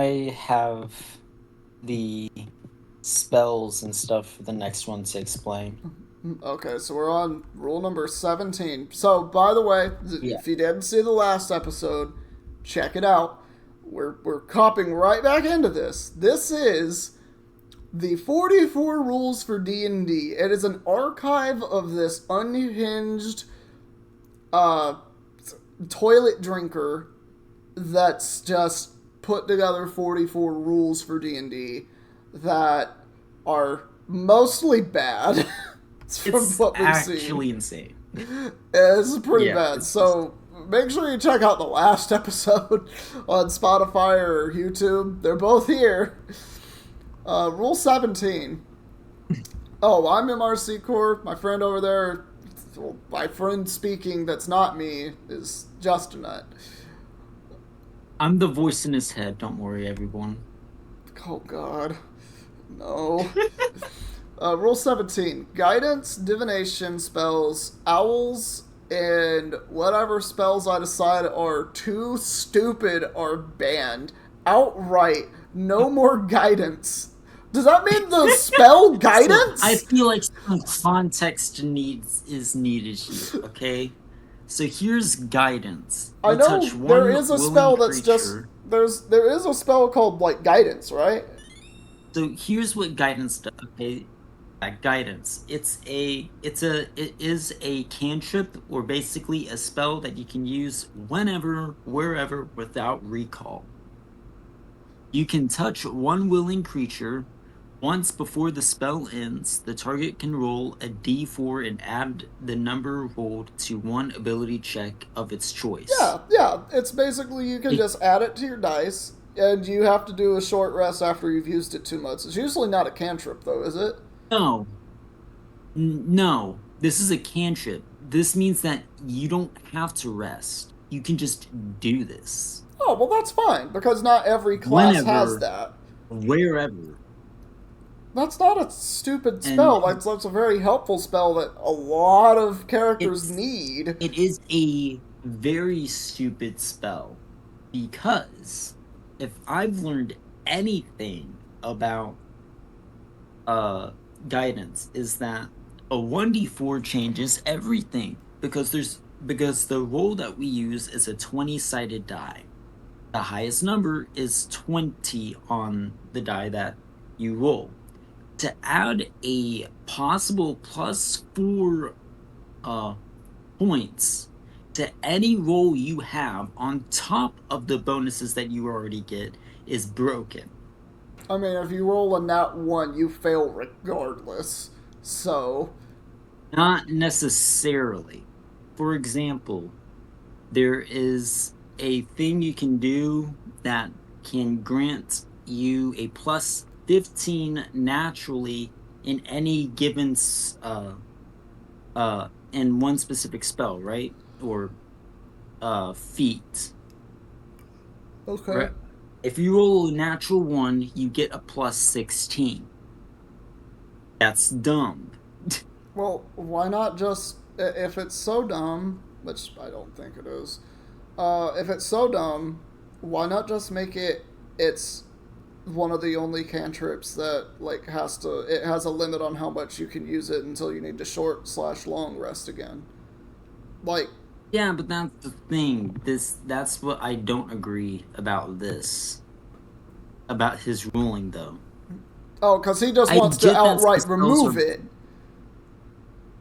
I have the spells and stuff for the next one to explain. Okay, so we're on rule number 17. So, by the way, Yeah. if you didn't see the last episode, check it out. We're copping right back into this. This is the 44 rules for D&D. It is an archive of this unhinged uh, toilet drinker that's just put together 44 rules for D&D that are mostly bad. From It's what we've actually seen. insane. It's pretty Yeah, bad. it's just, So make sure you check out the last episode on Spotify or YouTube. They're both here. Rule 17. Oh, I'm MRC Core. My friend over there, well, my friend speaking that's not me, is Justinette. I'm the voice in his head. Don't worry, everyone. Oh, God. No. Rule 17. Guidance, divination spells, owls, and whatever spells I decide are too stupid are banned. Outright. No more guidance. Does that mean the spell guidance? So I feel like some context is needed here. Okay, so here's guidance. I You touch know there one is a willing spell that's just creature. there is a spell called like guidance, right? So here's what guidance does. Okay, guidance. It is a cantrip, or basically a spell that you can use whenever, wherever, without recall. You can touch one willing creature. Once before the spell ends, the target can roll a d4 and add the number rolled to one ability check of its choice. Yeah. It's basically you can It, just add it to your dice, and you have to do a short rest after you've used it 2 months. It's usually not a cantrip, though, is it? no, no, this is a cantrip. This means that you don't have to rest. You can just do this Oh, well, that's fine, because not every class has whenever, that. wherever. That's not a stupid spell. And That's a very helpful spell that a lot of characters it's need. it is a very stupid spell, because if I've learned anything about guidance, is that a 1d4 changes everything, because the roll that we use is a 20-sided die. The highest number is 20 on the die that you roll. To add a possible +4 points to any roll you have on top of the bonuses that you already get is broken. I mean, if you roll a nat 1, you fail regardless. So, Not necessarily. For example, there is a thing you can do that can grant you a +15 naturally in any given in one specific spell, right? Or feat. okay. Right? If you roll a natural 1, you get a +16. That's dumb. Well, why not just, if it's so dumb, which I don't think it is, if it's so dumb, why not just make it's one of the only cantrips that, like, it has a limit on how much you can use it until you need to short/long rest again. Like, Yeah, but that's the thing. That's what I don't agree about this. About his ruling, though. oh, because he just I wants to get that some outright spells remove are it.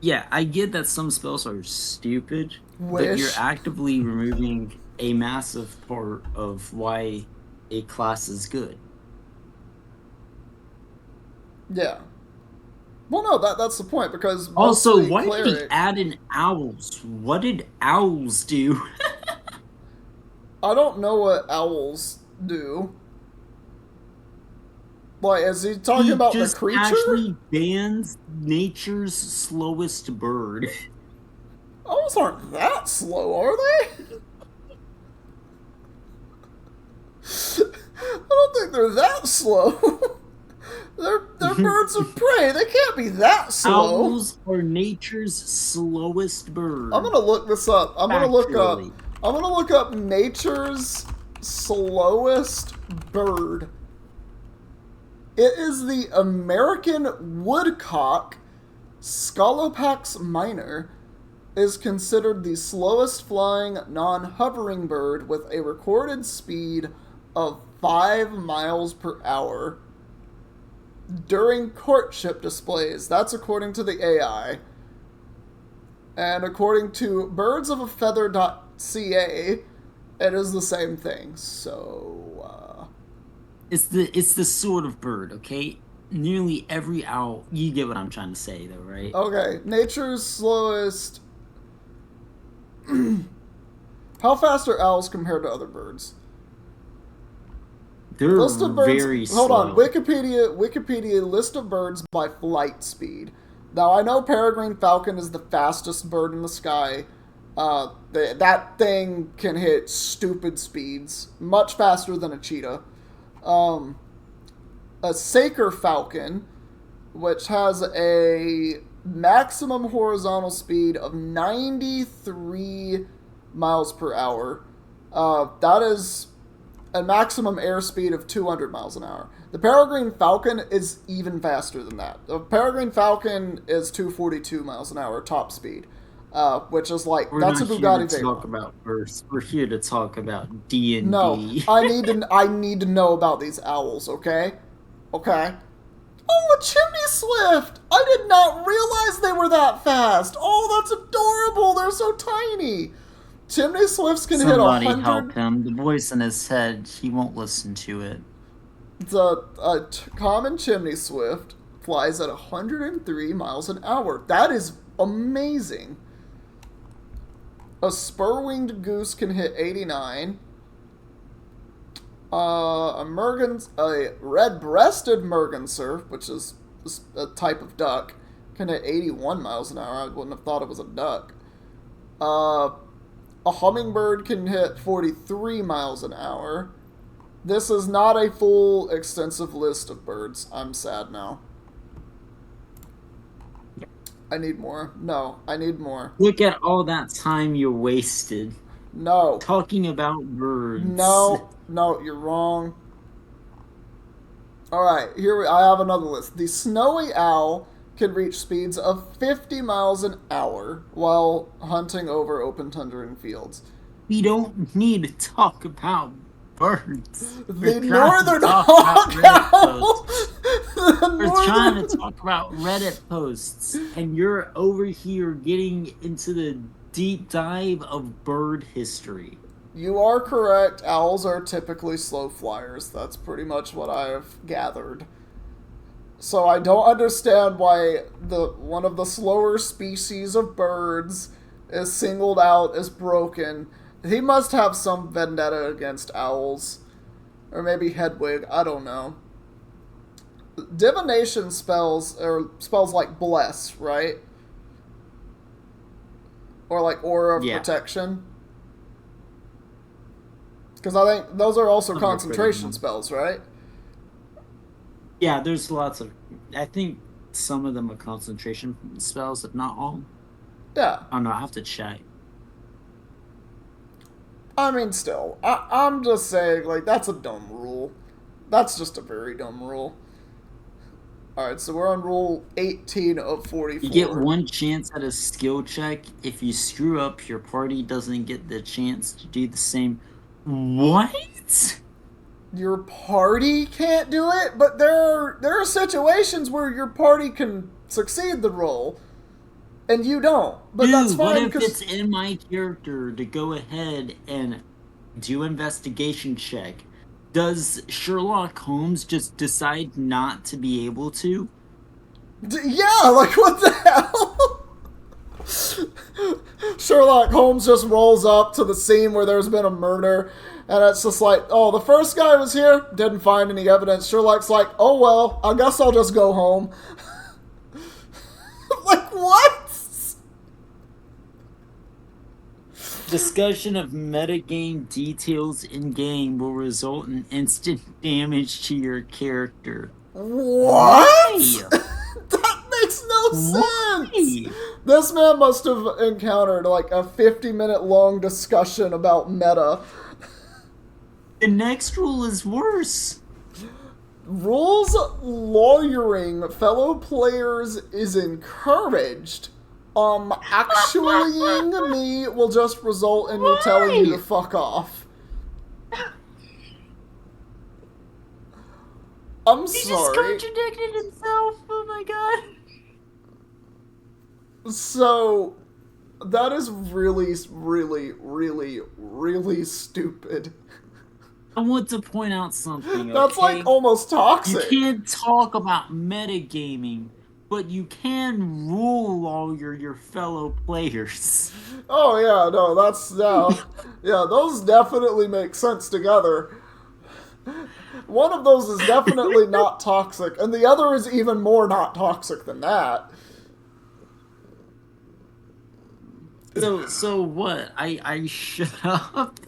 Yeah, I get that some spells are stupid, but you're Wish. actively removing a massive part of why a class is good. Yeah. Well, no, that's the point, because Also, mostly why did he cleric. add in owls? What did owls do? I don't know what owls do. Like, is he talking He about the just creature? actually bans nature's slowest bird. Owls aren't that slow, are they? I don't think they're that slow. they're birds of prey. They can't be that slow. Owls are nature's slowest bird. I'm gonna look this up. Factually. I'm gonna look up nature's slowest bird. It is the American woodcock. Scolopax minor is considered the slowest flying non-hovering bird with a recorded speed of 5 miles per hour during courtship displays. That's according to the AI. And according to birdsofafeather.ca, it is the same thing. So, It's the sort of bird, okay? Nearly every owl. You get what I'm trying to say, though, right? okay, nature's slowest. How fast are owls compared to other birds? They're List of birds. very Hold slow. on. Wikipedia list of birds by flight speed. Now I know peregrine falcon is the fastest bird in the sky. That thing can hit stupid speeds, much faster than a cheetah. A Saker falcon, which has a maximum horizontal speed of 93 miles per hour. That is a maximum airspeed of 200 miles an hour. The peregrine falcon is even faster than that. The peregrine falcon is 242 miles an hour top speed, which is like, that's a Bugatti Veyron. Talk about birds. We're here to talk about D&D. No, I need to know about these owls, okay? Okay. Oh, a chimney swift! I did not realize they were that fast. Oh, that's adorable. They're so tiny. Chimney swifts can Somebody hit 100. help him. The voice in his head, he won't listen to it. It's common chimney swift flies at 103 miles an hour. That is amazing. A spur-winged goose can hit 89. A red-breasted merganser, which is a type of duck, can hit 81 miles an hour. I wouldn't have thought it was a duck. A hummingbird can hit 43 miles an hour. This is not a full, extensive list of birds. I'm sad now. I need more. No, I need more. Look at all that time you wasted. No. Talking about birds. No, you're wrong. Alright, I have another list. The snowy owl can reach speeds of 50 miles an hour while hunting over open tundra and fields. We don't need to talk about birds. The northern hawk owl! We're trying to talk about Reddit posts, and you're over here getting into the deep dive of bird history. You are correct. Owls are typically slow flyers. That's pretty much what I have gathered. So I don't understand why one of the slower species of birds is singled out as broken. He must have some vendetta against owls. Or maybe Hedwig, I don't know. Divination spells like bless, right? Or like aura of protection. Because I think those are also concentration spells, right? Yeah, there's lots of... I think some of them are concentration spells, if not all. Yeah. Oh, no, I have to check. I mean, still. I'm just saying, like, that's a dumb rule. That's just a very dumb rule. Alright, so we're on rule 18 of 44. You get one chance at a skill check. If you screw up, your party doesn't get the chance to do the same. What? Your party can't do it? But there are situations where your party can succeed the roll, and you don't. But Dude, that's fine. What if it's in my character to go ahead and do investigation check? Does Sherlock Holmes just decide not to be able to? Yeah, like what the hell? Sherlock Holmes just rolls up to the scene where there's been a murder, and it's just like, oh, the first guy was here, didn't find any evidence. Sherlock's like, oh well, I guess I'll just go home. Like, what? Discussion of metagame details in-game will result in instant damage to your character. What? Why? That makes no Why? sense. This man must have encountered like a 50-minute long discussion about meta. The next rule is worse. Rules lawyering fellow players is encouraged. Actuallying me will just result in me telling you to Why? fuck off. I'm He just sorry. contradicted himself. Oh my god. So, that is really, really, really, really stupid. I want to point out something, That's like okay? almost You toxic. can't talk about metagaming, but you can rule all your fellow players. Oh yeah, no, that's yeah, those definitely make sense together. One of those is definitely not toxic, and the other is even more not toxic than that. So what? I shut up.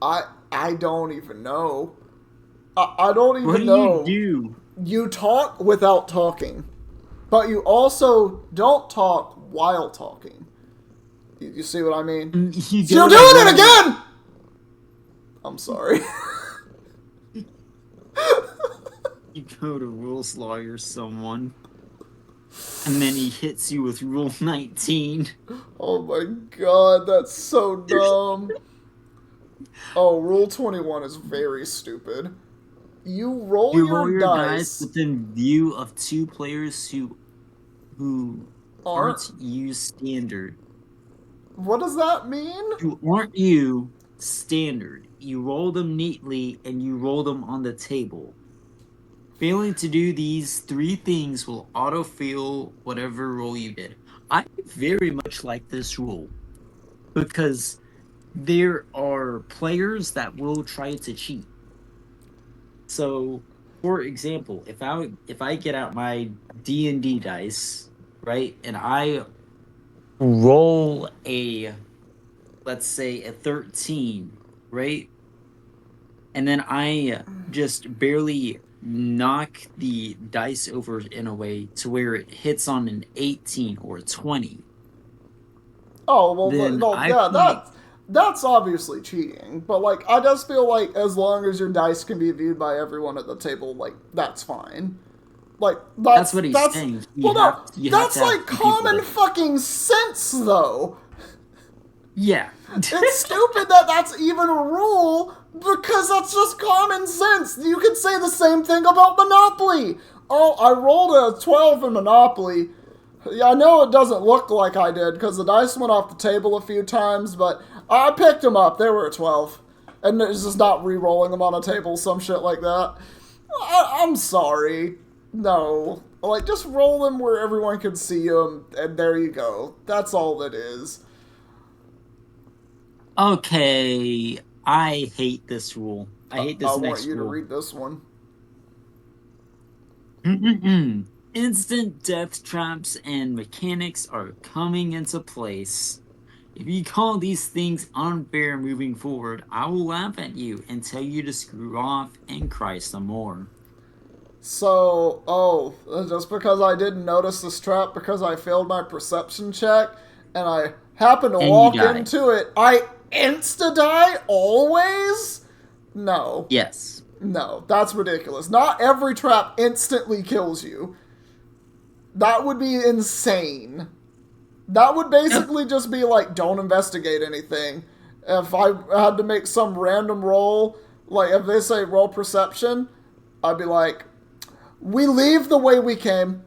I don't even know. I don't What even do you know. do? You talk without talking, but you also don't talk while talking. You see what I mean? You You're go doing to it rule. again! I'm sorry. You go to rules lawyer someone, and then he hits you with Rule 19. Oh my god, that's so dumb. Oh, Rule 21 is very stupid. You roll You your roll your dice dice within view of two players who aren't aren't. you standard. What does that mean? Who aren't you standard. You roll them neatly and you roll them on the table. Failing to do these three things will autofill whatever roll you did. I very much like this rule because there are players that will try to cheat. So, for example, if I get out my D&D dice, right, and I roll a, let's say, a 13, right, and then I just barely knock the dice over in a way to where it hits on an 18 or a 20, Oh well, then well, I yeah, point. that's obviously cheating. But like, I just feel like as long as your dice can be viewed by everyone at the table, like that's fine. Like That's what he's that's saying. well, no, You have that's to have like two people common that. fucking sense though. Yeah. It's stupid that that's even a rule because that's just common sense. You could say the same thing about Monopoly. Oh, I rolled a 12 in Monopoly. Yeah, I know it doesn't look like I did because the dice went off the table a few times, but I picked them up. They were a 12. And it's just not re rolling them on a table, some shit like that. I'm sorry. No. Like, just roll them where everyone can see them, and there you go. That's all it is. Okay, I hate this rule. I hate I this want next you to rule. read this one. Instant death traps and mechanics are coming into place. If you call these things unfair moving forward, I will laugh at you and tell you to screw off and cry some more. So, oh, just because I didn't notice this trap because I failed my perception check and I happened to And you walk die. into it, I insta die always? No. Yes. No, that's ridiculous. Not every trap instantly kills you. That would be insane. That would Yep. basically just be like, don't investigate anything. If I had to make some random roll, like if they say roll perception, I'd be like, we leave the way we came.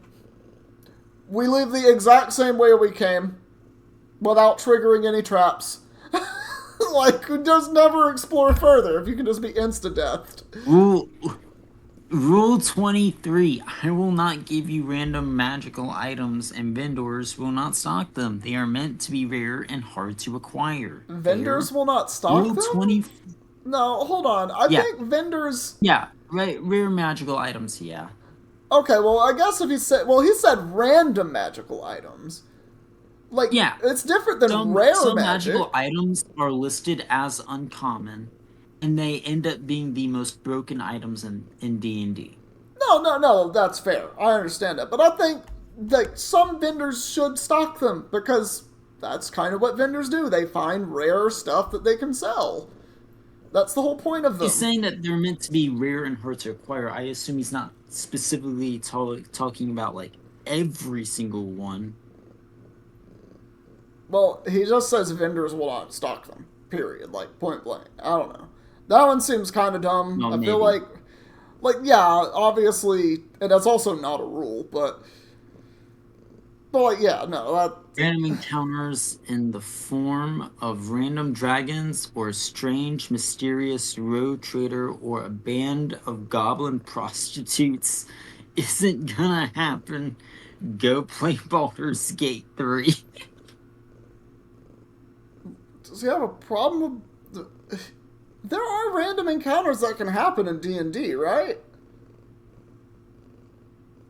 We leave the exact same way we came without triggering any traps. Like, just never explore further if you can just be insta-deathed. Rule Rule 23. I will not give you random magical items and vendors will not stock them. They are meant to be rare and hard to acquire. Fair? Vendors will not stock Rule them? 20. No, hold on. I Yeah. think vendors. Yeah. Right. Rare magical items. Yeah. Okay, well, I guess if he said. Well, he said random magical items. Like, Yeah. it's different than rare Some magic. magical items are listed as uncommon and they end up being the most broken items in D&D. No, no, no, that's fair. I understand that. But I think, like, some vendors should stock them because that's kind of what vendors do. They find rare stuff that they can sell. That's the whole point of He's them. saying that they're meant to be rare and hard to acquire. I assume he's not specifically talking about like every single one. Well, he just says vendors will not stock them. Period. Like point blank. I don't know. That one seems kind of dumb. Well, I feel maybe. like yeah, obviously, and that's also not a rule, but like yeah, no, that Random encounters in the form of random dragons or a strange, mysterious road trader or a band of goblin prostitutes isn't gonna happen. Go play Baldur's Gate 3. does he have a problem with? There are random encounters that can happen in D&D, right?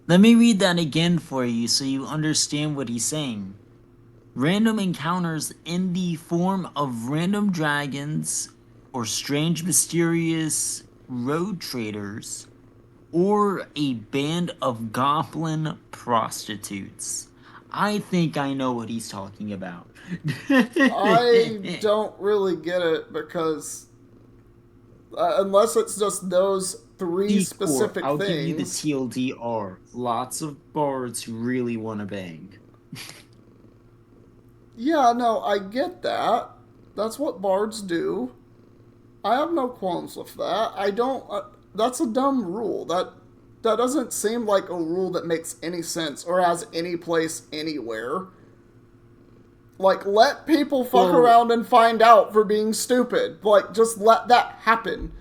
Let me read that again for you so you understand what he's saying. Random encounters in the form of random dragons or strange, mysterious road traders or a band of goblin prostitutes. I think I know what he's talking about. I don't really get it because unless it's just those three Ep4, specific I'll give you the things. TLDR. Lots of bards who really want to bang. Yeah, no, I get that. That's what bards do. I have no qualms with that. I don't. That's a dumb rule. That doesn't seem like a rule that makes any sense or has any place anywhere. Like, let people fuck Well, around and find out for being stupid. Like, just let that happen.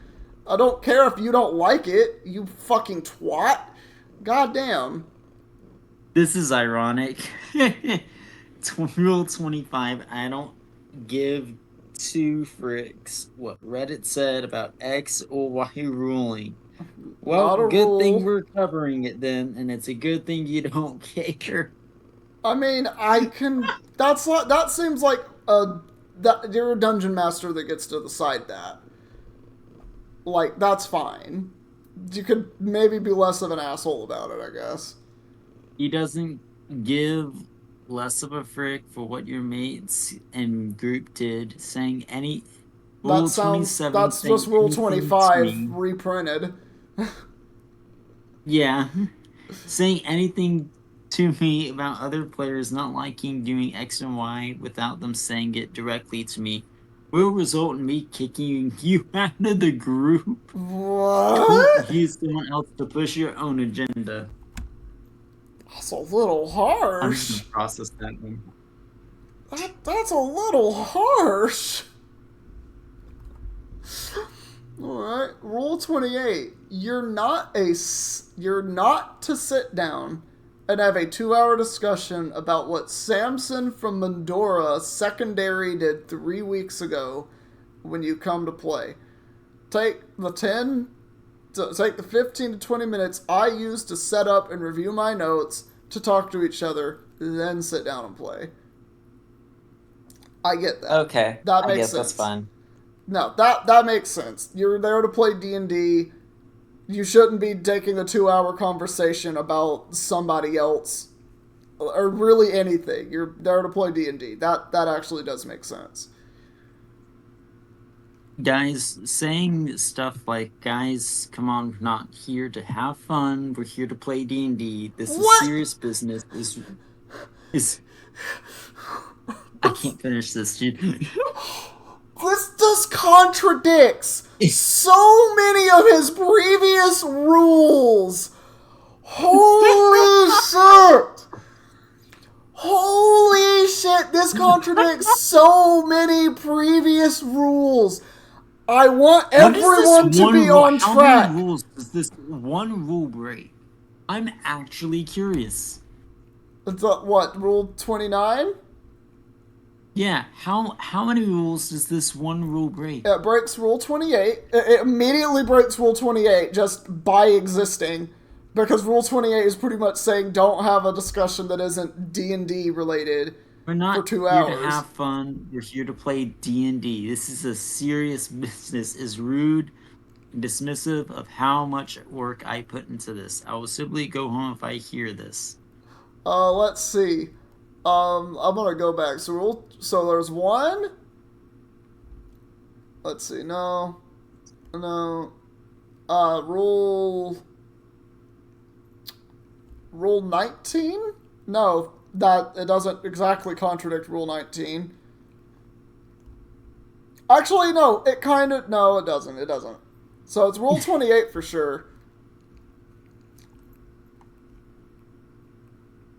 I don't care if you don't like it, you fucking twat. Goddamn. this is ironic. Rule 25, I don't give two fricks what Reddit said about X or Y ruling. Well, Not a good thing rule. we're covering it then, and it's a good thing you don't care. I mean, I can. That's like that seems like a that you're a dungeon master that gets to decide that. Like that's fine. You could maybe be less of an asshole about it, I guess. He doesn't give less of a frick for what your mates and group did, saying any That Rule sounds. 27 That's just saying Rule anything to 25 me. reprinted. Yeah. Saying anything to me about other players not liking doing X and Y without them saying it directly to me will result in me kicking you out of the group. Don't What? use someone else to push your own agenda. That's a little I'm just harsh. gonna process that one. That's a little harsh. All right, Rule 28. You're not to sit down and have a 2-hour discussion about what Samson from Mandora secondary did 3 weeks ago when you come to play. Take the 10 take the 15 to 20 minutes I use to set up and review my notes to talk to each other, then sit down and play. I get that. Okay, That I makes guess that's sense. fine. No, that makes sense. You're there to play D&D. You shouldn't be taking a 2-hour conversation about somebody else or really anything. You're there to play D&D. That actually does make sense. Guys, saying stuff like, guys, come on, we're not here to have fun. We're here to play D&D. This is What? serious business. Is I can't finish this, dude. This just contradicts so many of his previous rules. Holy shit! Holy shit! This contradicts so many previous rules. I want What is this everyone to one be rule? on How many track. rules does this one rule break? I'm actually curious. It's what, Rule 29? Yeah, how many rules does this one rule break? It breaks Rule 28. It immediately breaks Rule 28 just by existing. Because Rule 28 is pretty much saying don't have a discussion that isn't D&D related We're for not 2 here to hours. have fun. We're here to play D&D. This is a serious business. Is rude and dismissive of how much work I put into this. I will simply go home if I hear this. Let's see. I'm gonna go back. So there's one. Let's see. No. No. Rule 19? No, that it doesn't exactly contradict Rule 19. Actually, no, it kind of no, it doesn't. It doesn't. So it's Rule 28 for sure.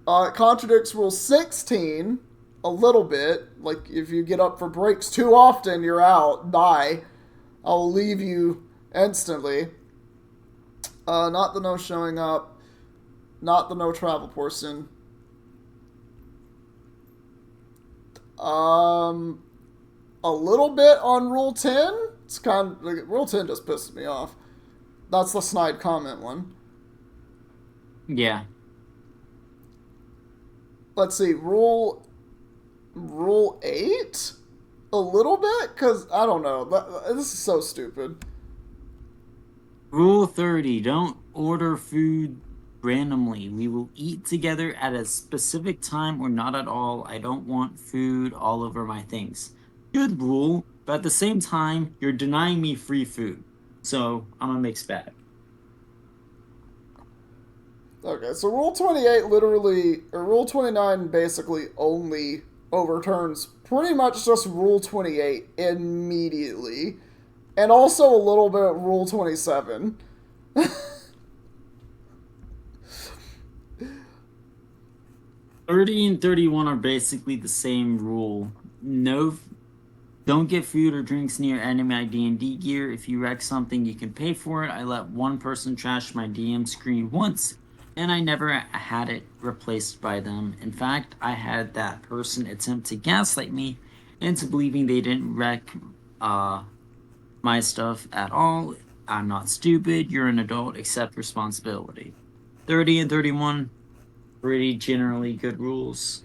It contradicts Rule 16 a little bit. Like, if you get up for breaks too often, you're out. Die. I'll leave you instantly. Not the no showing up. Not the no travel portion. Um, a little bit on Rule 10. It's kind of, like, Rule 10 just pisses me off. That's the snide comment one. Yeah. Let's see, Rule 8? A little bit? Because, I don't know. This is so stupid. Rule 30, don't order food randomly. We will eat together at a specific time or not at all. I don't want food all over my things. Good rule, but at the same time, you're denying me free food. So I'm a mixed bag. Okay, so Rule 28 literally, or Rule 29 basically only overturns pretty much just Rule 28 immediately. And also a little bit of Rule 27. 30 and 31 are basically the same rule. No, don't get food or drinks near enemy D&D gear. If you wreck something, you can pay for it. I let one person trash my DM screen once, and I never had it replaced by them. In fact, I had that person attempt to gaslight me into believing they didn't wreck my stuff at all. I'm not stupid. You're an adult. Accept responsibility. 30 and 31, pretty generally good rules.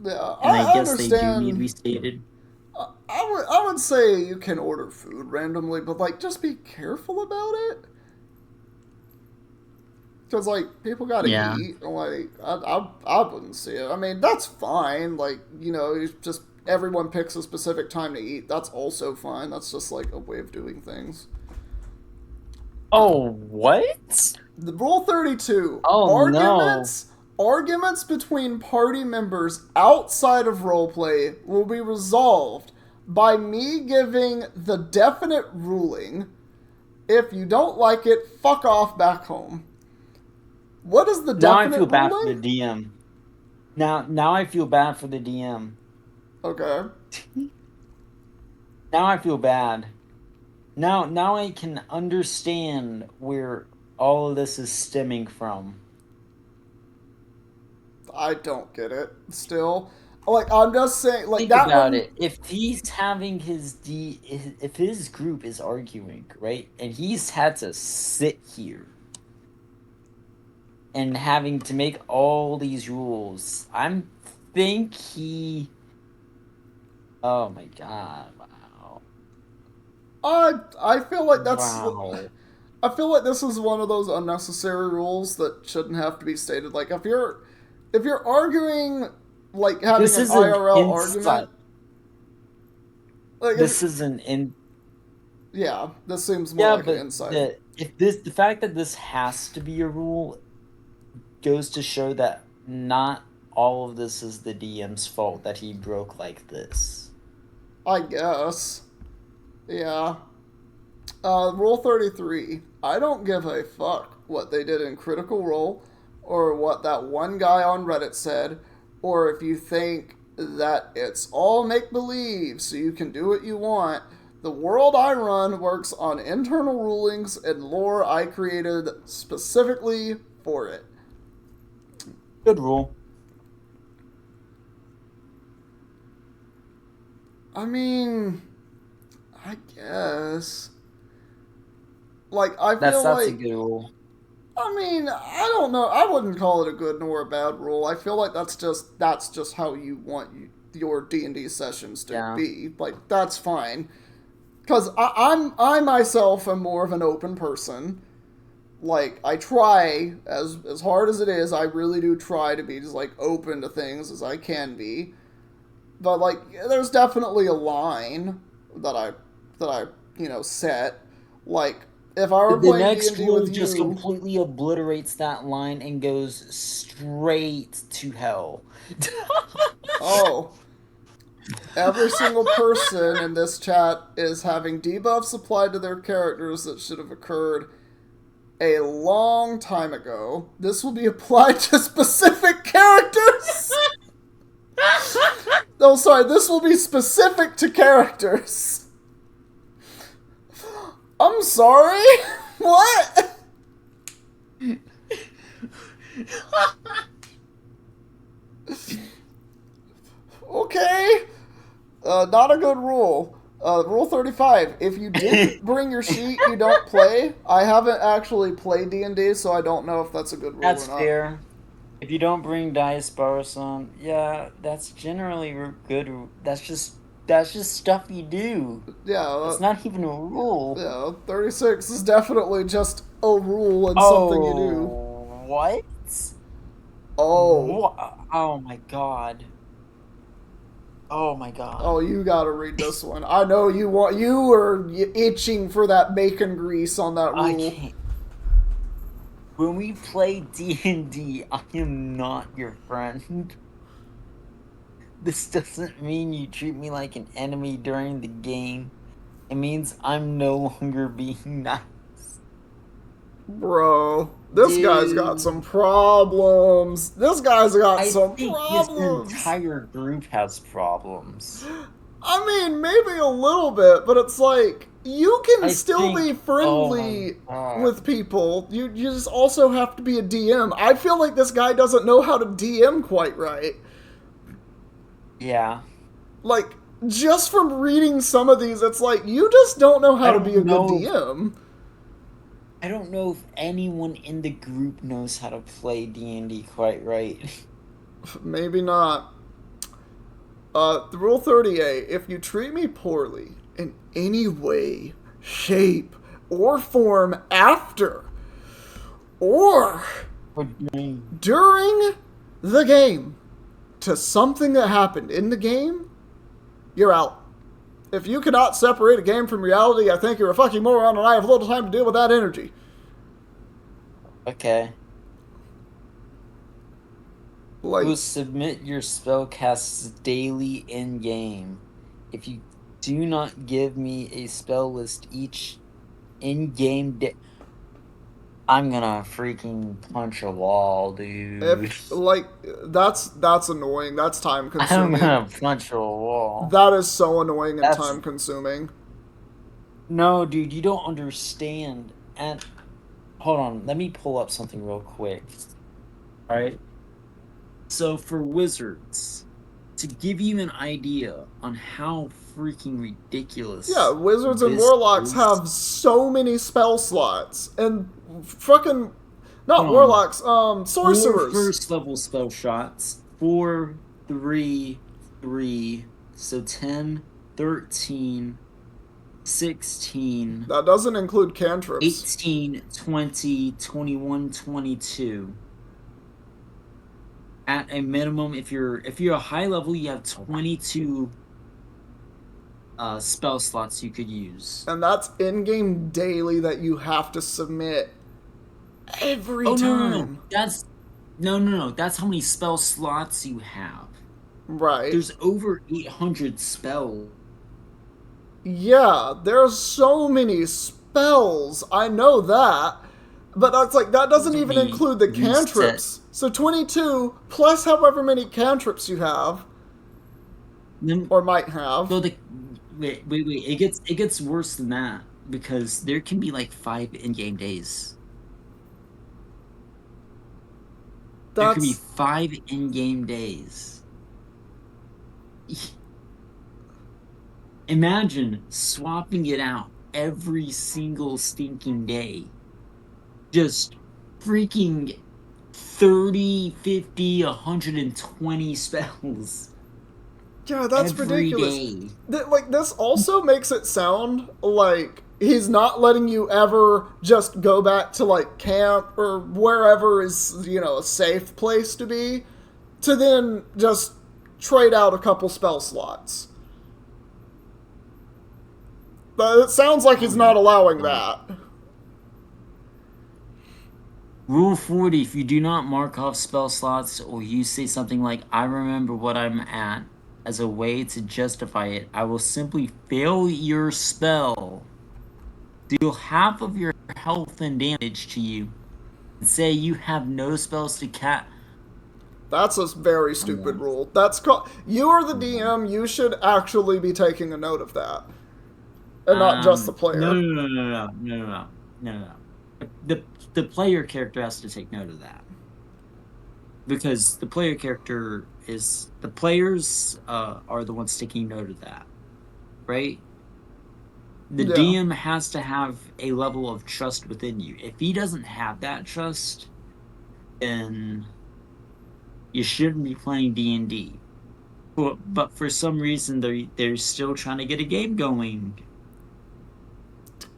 Yeah, And I I guess they do need understand. restated. I would say you can order food randomly, but like just be careful about it. Because like people gotta Yeah. eat. Like I wouldn't see it. I mean that's fine. Like you just everyone picks a specific time to eat. That's also fine. That's just like a way of doing things. Oh, what? The Rule 32. Oh no. Arguments between party members outside of roleplay will be resolved by me giving the definite ruling. If you don't like it, fuck off back home. What is the Now I definite feel bad for the ruling? DM. Now I feel bad for the DM. Okay. Now I feel bad. Now I can understand where all of this is stemming from. I don't get it still. Like I'm just saying like Think that about one. it. If he's having if his group is arguing, right? And he's had to sit here and having to make all these rules. Think he Oh my god. Wow. I feel like that's Wow. I feel like this is one of those unnecessary rules that shouldn't have to be stated. Like if you're arguing, like having This an is an IRL insight. argument, like This is an in yeah, this seems more Yeah, like an but insight. the fact that this has to be a rule goes to show that not all of this is the DM's fault that he broke like this. I guess. Yeah. Rule 33. I don't give a fuck what they did in Critical Role, or what that one guy on Reddit said, or if you think that it's all make believe so you can do what you want. The world I run works on internal rulings and lore I created specifically for it. Good rule. I mean, I guess. Like, I feel That's a like good rule. I mean, I don't know. I wouldn't call it a good nor a bad rule. I feel like that's just how you want your D&D sessions to Yeah. be. Like that's fine. Cuz I myself am more of an open person. Like I try as hard as it is, I really do try to be as like open to things as I can be. But like there's definitely a line that I set. Like, if I were The playing next D&D rule with just you, completely obliterates that line and goes straight to hell. oh, every single person in this chat is having debuffs applied to their characters that should have occurred a long time ago. This will be applied to specific characters. Oh, sorry, this will be specific to characters. I'm sorry? What? Okay. Not a good rule. Rule 35. If you didn't bring your sheet, you don't play. I haven't actually played D&D, so I don't know if that's a good rule or That's not. fair. If you don't bring dice bar some, yeah, that's generally good. That's just stuff you do. Yeah, It's not even a rule. yeah, 36 is definitely just a rule and something you do. Oh, what? Oh. What? Oh my god. Oh my Oh, god. you gotta read this one. I know you were itching for that bacon grease on that I rule. can't. When we play D&D, I am not your friend. This doesn't mean you treat me like an enemy during the game. It means I'm no longer being nice. Bro, this guy's got Dude, some problems. This guy's got I some think this problems. entire group has problems. I mean, maybe a little bit, but it's like you can I still be think, oh my friendly god. with people. You just also have to be a DM. I feel like this guy doesn't know how to DM quite right. Yeah. Like, just from reading some of these, it's like you just don't know how I to be a don't good know. DM. I don't know if anyone in the group knows how to play D&D quite right. Maybe not. Rule 38. If you treat me poorly in any way, shape, or form after or We're doing during the game to something that happened in the game, you're out. If you cannot separate a game from reality, I think you're a fucking moron and I have little time to deal with that energy. okay. Like, You will submit your spellcasts daily in game. If you do not give me a spell list each in game day, I'm gonna freaking punch a wall, dude. like that's annoying. That's time I'm consuming. gonna punch a wall. That is so annoying and That's time consuming. no, dude. You don't understand. And hold on, let me pull up something real quick. All right. So for wizards, to give you an idea on how freaking Yeah, ridiculous wizards and this warlocks is. have so many spell slots, and fucking not Hold on. warlocks, 4 sorcerers. first level spell shots. 4, 3, 3. So 10, 13, 16, That doesn't include cantrips. 18, 20, 21, 22. At a minimum, if you're a high level, you have 22 spell slots you could use. And that's in-game daily that you have to submit every Oh no, no, time. no. That's no. That's how many spell slots you have. Right. There's over 800 spells. Yeah, there's so many spells. I know that. But that's like that doesn't even include the cantrips. So 22 plus however many cantrips you have or might have. So wait. It gets worse than that because there can be like 5 in-game days. There can be That's 5 in-game days. Imagine swapping it out every single stinking day. Just freaking 30, 50, 120 spells yeah, that's every ridiculous. day. Like this also makes it sound like he's not letting you ever just go back to like camp or wherever is, a safe place to be to then just trade out a couple spell slots. But it sounds like he's not allowing that. Rule 40, if you do not mark off spell slots or you say something like, I remember what I'm at, as a way to justify it, I will simply fail your spell, deal half of your health and damage to you, and say you have no spells to cast. That's a very stupid rule. You are the DM. You should actually be taking a note of that, and not just the No, player. no, no, no, no, no, no, no, no, no. The player character has to take note of that. Because the player character is the players are the ones taking note of that, right? The Yeah. DM has to have a level of trust within you. If he doesn't have that trust, then you shouldn't be playing D&D. But for some reason they're still trying to get a game going.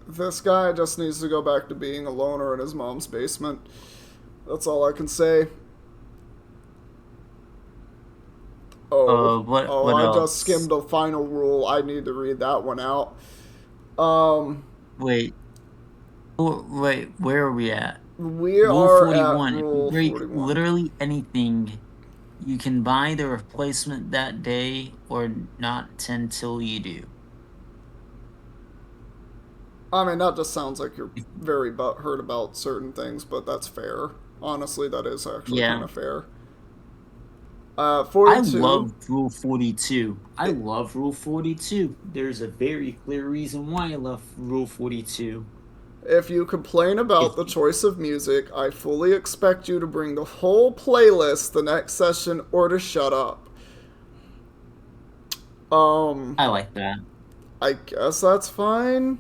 This guy just needs to go back to being a loner in his mom's basement. That's all I can say. What I just else? skimmed a final rule. I need to read that one out. Um, Wait, wait, where are we at? we Rule are at 41. If you Rule break 41. literally anything, you can buy the replacement that day or not until you do. I mean, that just sounds like you're very butthurt about certain things, but that's fair. Honestly, that is actually kind Yeah. of fair. I 42. love Rule 42. I love Rule 42. There's a very clear reason why I love Rule 42. If you complain about If the choice of music, I fully expect you to bring the whole playlist the next session or to shut up. Um, I like that. I guess that's fine.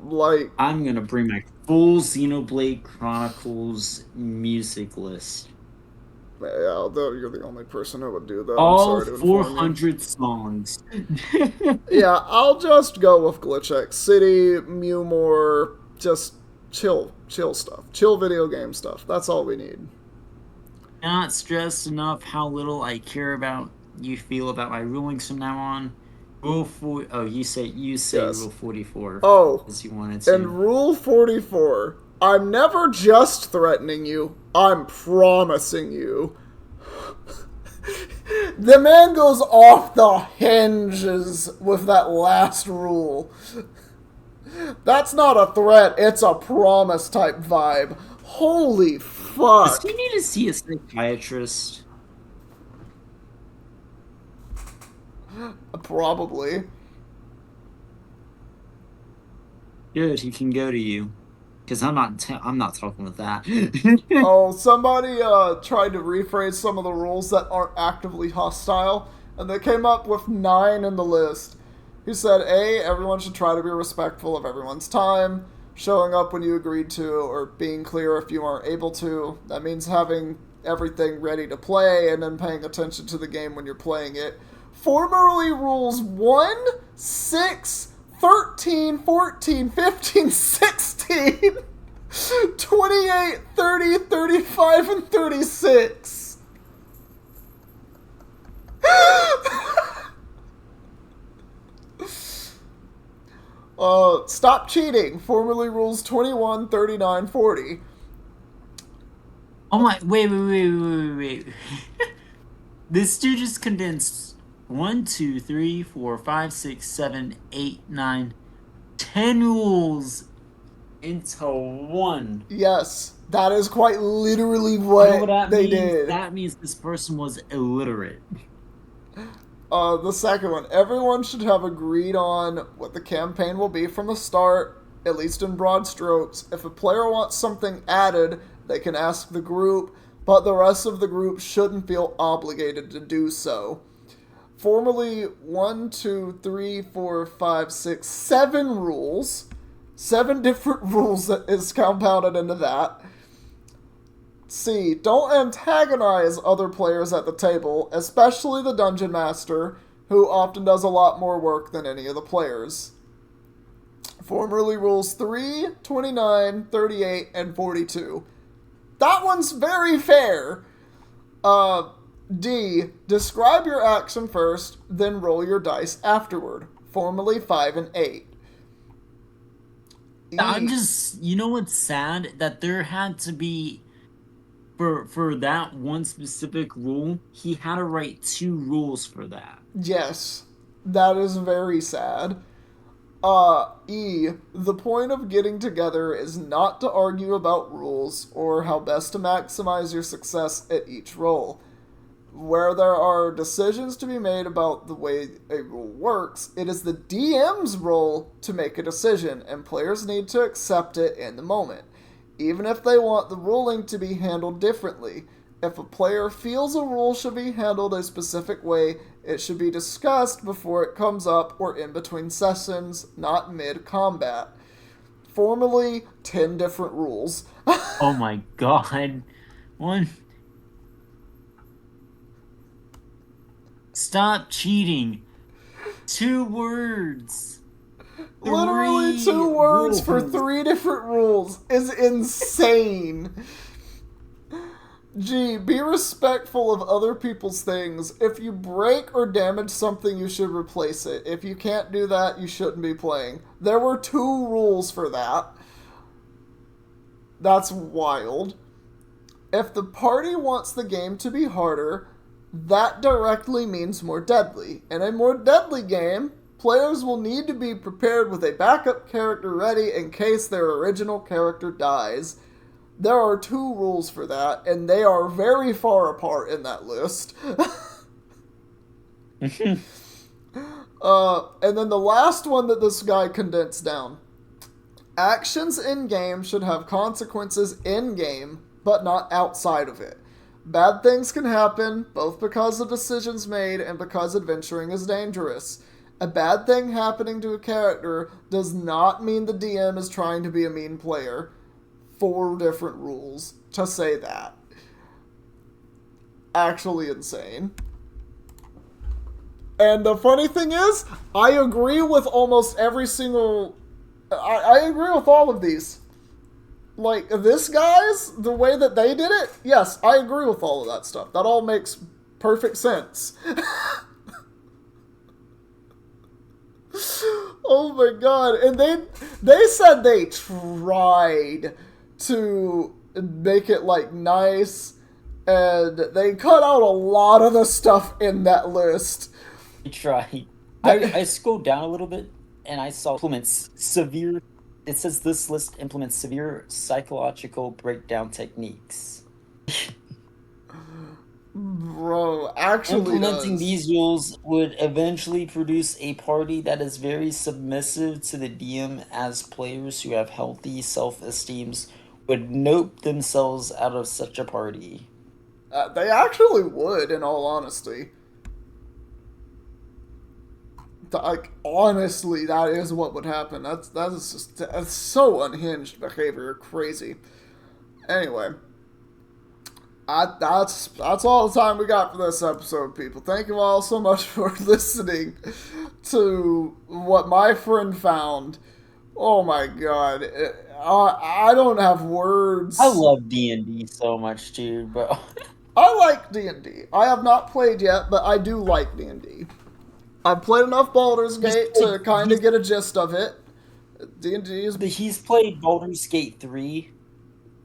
Like, I'm gonna bring my full Xenoblade Chronicles music list. yeah, you're the only person who would do that. I'm All sorry to inform you. 400 songs. Yeah, I'll just go with Glitch X City, Mewmore, just chill stuff. Chill video game stuff. That's all we need. Not stressed enough how little I care about you feel about my rulings from now on. Rule 4. Oh, you say Yes. Rule 44 Oh, as you wanted and to. Rule 44. I'm never just threatening you, I'm promising you. The man goes off the hinges with that last rule. That's not a threat, it's a promise type vibe. Holy Does fuck. he need to see a psychiatrist? Probably. Good, he can go to you. Because I'm not talking with that. Oh, somebody tried to rephrase some of the rules that aren't actively hostile, and they came up with 9 in the list. He said, A, everyone should try to be respectful of everyone's time, showing up when you agreed to, or being clear if you aren't able to. That means having everything ready to play and then paying attention to the game when you're playing it. Formerly rules 1, 6, 13, 14, 15, 16. 28, 30, 35, and 36. Stop cheating. Formerly rules 21, 39, 40. Oh my, wait. This dude just condensed 1, 2, 3, 4, 5, 6, 7, 8, 9, 10 rules into one. Yes, that is quite literally You know what what that they means? did. That means this person was illiterate. The second one. Everyone should have agreed on what the campaign will be from the start, at least in broad strokes. If a player wants something added, they can ask the group, but the rest of the group shouldn't feel obligated to do so. Formally, 1, 2, 3, 4, 5, 6, 7 rules. 7 different rules that is compounded into that. C. Don't antagonize other players at the table, especially the dungeon master, who often does a lot more work than any of the players. Formerly rules 3, 29, 38, and 42. That one's very fair. D. Describe your action first, then roll your dice afterward. Formally 5 and 8. I'm E. just, you know what's sad? That there had to be, for that one specific rule, he had to write two rules for that. Yes, that is very sad. E. The point of getting together is not to argue about rules or how best to maximize your success at each roll. Where there are decisions to be made about the way a rule works, it is the DM's role to make a decision, and players need to accept it in the moment, even if they want the ruling to be handled differently. If a player feels a rule should be handled a specific way, it should be discussed before it comes up or in between sessions, not mid combat. Formally, 10 different rules. Oh my god. One. Stop cheating. 2 words. Literally 3 2 words for rules. 3 different rules is insane. G. Be respectful of other people's things. If you break or damage something, you should replace it. If you can't do that, you shouldn't be playing. There were 2 rules for that. That's wild. If the party wants the game to be harder, that directly means more deadly. In a more deadly game, players will need to be prepared with a backup character ready in case their original character dies. There are 2 rules for that, and they are very far apart in that list. And then the last one that this guy condensed down. Actions in game should have consequences in game, but not outside of it. Bad things can happen, both because of decisions made and because adventuring is dangerous. A bad thing happening to a character does not mean the DM is trying to be a mean player. 4 different rules to say that. Actually insane. And the funny thing is, I agree with almost every single... I agree with all of these. Like, this guy's, the way that they did it, yes, I agree with all of that stuff. That all makes perfect sense. Oh my god. And they said they tried to make it, like, nice, and they cut out a lot of the stuff in that list. I tried. I scrolled down a little bit and I saw implements severe. It says this list implements severe psychological breakdown techniques. Bro, actually Implementing does. these rules would eventually produce a party that is very submissive to the DM, as players who have healthy self-esteems would nope themselves out of such a party. They actually would, in all honesty. Like, honestly, that is what would happen. That's so unhinged behavior. Crazy. Anyway, that's all the time we got for this episode, people. Thank you all so much for listening to what my friend found. Oh my god, I don't have words. I love D&D so much, dude, bro. I like D&D. I have not played yet, but I do like D&D. I've played enough Baldur's Gate to kind of get a gist of it. D&D is... He's played Baldur's Gate 3,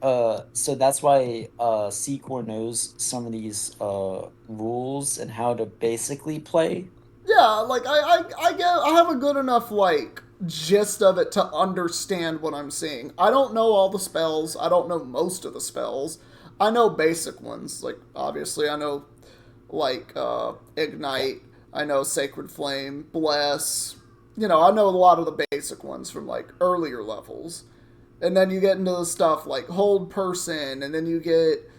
so that's why Secor knows some of these rules and how to basically play. Yeah, like, I have a good enough, like, gist of it to understand what I'm seeing. I don't know all the spells. I don't know most of the spells. I know basic ones. Like, obviously, I know, like, Ignite. I know Sacred Flame, Bless. You know, I know a lot of the basic ones from, like, earlier levels. And then you get into the stuff like Hold Person, and then you get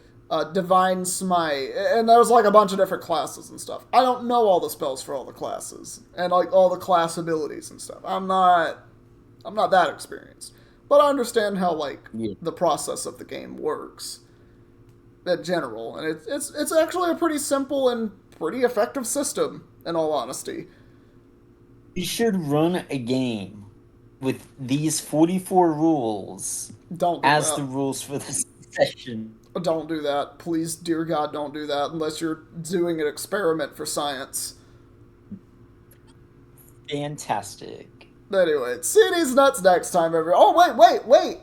Divine Smite, and there's like a bunch of different classes and stuff. I don't know all the spells for all the classes, and like all the class abilities and stuff. I'm not that experienced. But I understand how, like, the process of the game works in general. And it's actually a pretty simple and pretty effective system, in all honesty. We should run a game with these 44 rules Don't do as that. the rules for this session. Don't do that. Please, dear God, don't do that unless you're doing an experiment for science. Fantastic. Anyway, see these nuts next time, everyone. Oh, wait.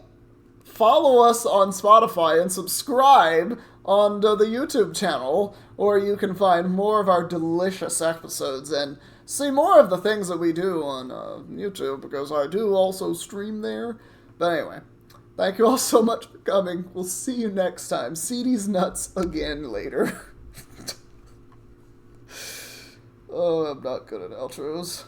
Follow us on Spotify and subscribe on the YouTube channel, where you can find more of our delicious episodes and see more of the things that we do on YouTube, because I do also stream there. But anyway, thank you all so much for coming. We'll see you next time. See these nuts again later. Oh, I'm not good at outros.